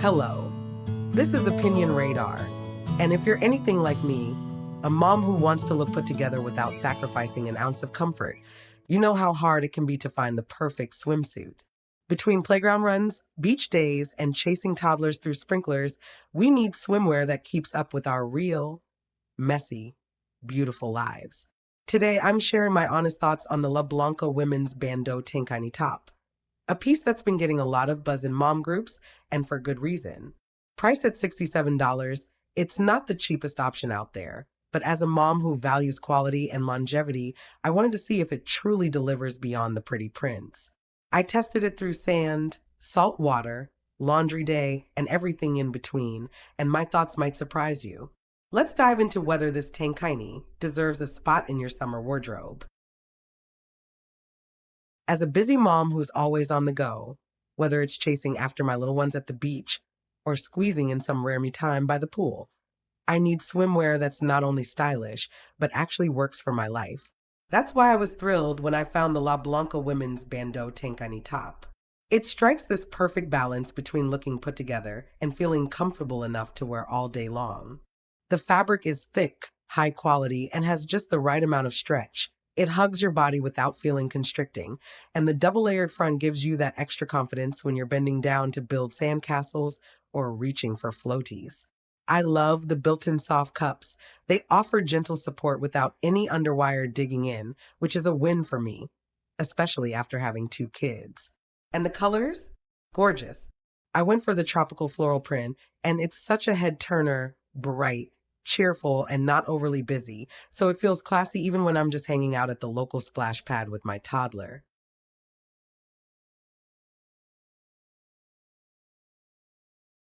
Hello, this is Opinion Radar, and if you're anything like me, a mom who wants to look put together without sacrificing an ounce of comfort, you know how hard it can be to find the perfect swimsuit. Between playground runs, beach days, and chasing toddlers through sprinklers, we need swimwear that keeps up with our real, messy, beautiful lives. Today, I'm sharing my honest thoughts on the Blanca women's Bandeau Tankini top, a piece that's been getting a lot of buzz in mom groups, and for good reason. Priced at $67, it's not the cheapest option out there, but as a mom who values quality and longevity, I wanted to see if it truly delivers beyond the pretty prints. I tested it through sand, salt water, laundry day, and everything in between, and my thoughts might surprise you. Let's dive into whether this tankini deserves a spot in your summer wardrobe. As a busy mom who's always on the go, whether it's chasing after my little ones at the beach or squeezing in some rare me time by the pool, I need swimwear that's not only stylish, but actually works for my life. That's why I was thrilled when I found the La Blanca women's Bandeau Tankini top. It strikes this perfect balance between looking put together and feeling comfortable enough to wear all day long. The fabric is thick, high quality, and has just the right amount of stretch. It hugs your body without feeling constricting, and the double-layered front gives you that extra confidence when you're bending down to build sandcastles or reaching for floaties. I love the built-in soft cups. They offer gentle support without any underwire digging in, which is a win for me, especially after having 2 kids. And the colors? Gorgeous. I went for the tropical floral print, and it's such a head-turner, bright, cheerful, and not overly busy, so it feels classy even when I'm just hanging out at the local splash pad with my toddler.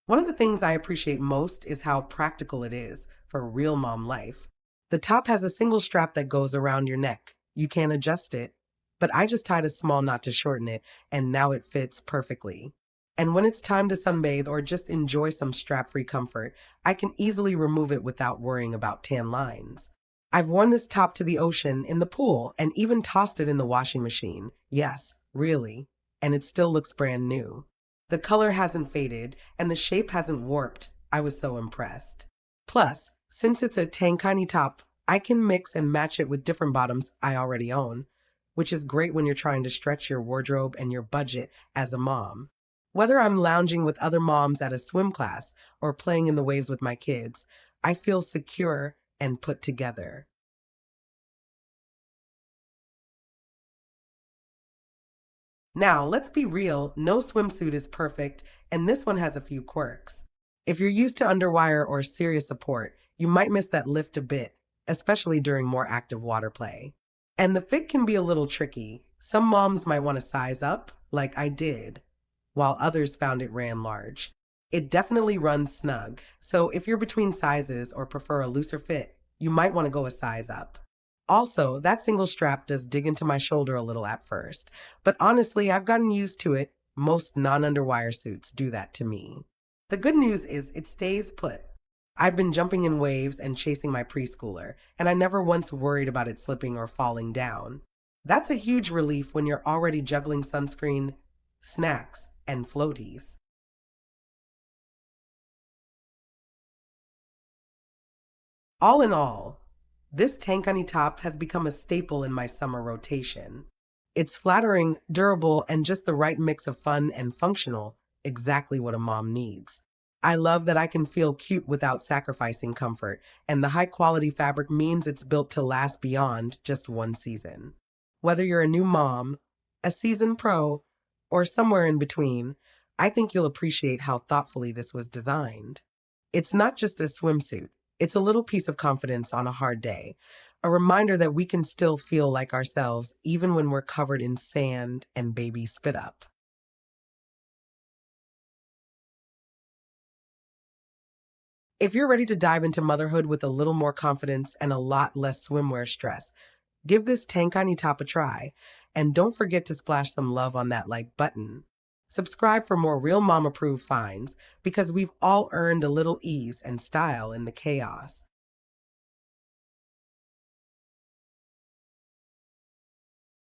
One of the things I appreciate most is how practical it is for real mom life. The top has a single strap that goes around your neck. You can't adjust it, but I just tied a small knot to shorten it, and now it fits perfectly. And when it's time to sunbathe or just enjoy some strap-free comfort, I can easily remove it without worrying about tan lines. I've worn this top to the ocean, in the pool, and even tossed it in the washing machine. Yes, really. And it still looks brand new. The color hasn't faded, and the shape hasn't warped. I was so impressed. Plus, since it's a tankini top, I can mix and match it with different bottoms I already own, which is great when you're trying to stretch your wardrobe and your budget as a mom. Whether I'm lounging with other moms at a swim class or playing in the waves with my kids, I feel secure and put together. Now, let's be real, no swimsuit is perfect, and this one has a few quirks. If you're used to underwire or serious support, you might miss that lift a bit, especially during more active water play. And the fit can be a little tricky. Some moms might want to size up, like I did, while others found it ran large. It definitely runs snug, so if you're between sizes or prefer a looser fit, you might want to go a size up. Also, that single strap does dig into my shoulder a little at first, but honestly, I've gotten used to it. Most non-underwire suits do that to me. The good news is it stays put. I've been jumping in waves and chasing my preschooler, and I never once worried about it slipping or falling down. That's a huge relief when you're already juggling sunscreen, snacks, and floaties. All in all, this tankini top has become a staple in my summer rotation. It's flattering, durable, and just the right mix of fun and functional, exactly what a mom needs. I love that I can feel cute without sacrificing comfort, and the high-quality fabric means it's built to last beyond just one season. Whether you're a new mom, a seasoned pro, or somewhere in between, I think you'll appreciate how thoughtfully this was designed. It's not just a swimsuit, it's a little piece of confidence on a hard day, a reminder that we can still feel like ourselves even when we're covered in sand and baby spit up. If you're ready to dive into motherhood with a little more confidence and a lot less swimwear stress, give this tankini top a try, and don't forget to splash some love on that like button. Subscribe for more real mom approved finds because we've all earned a little ease and style in the chaos.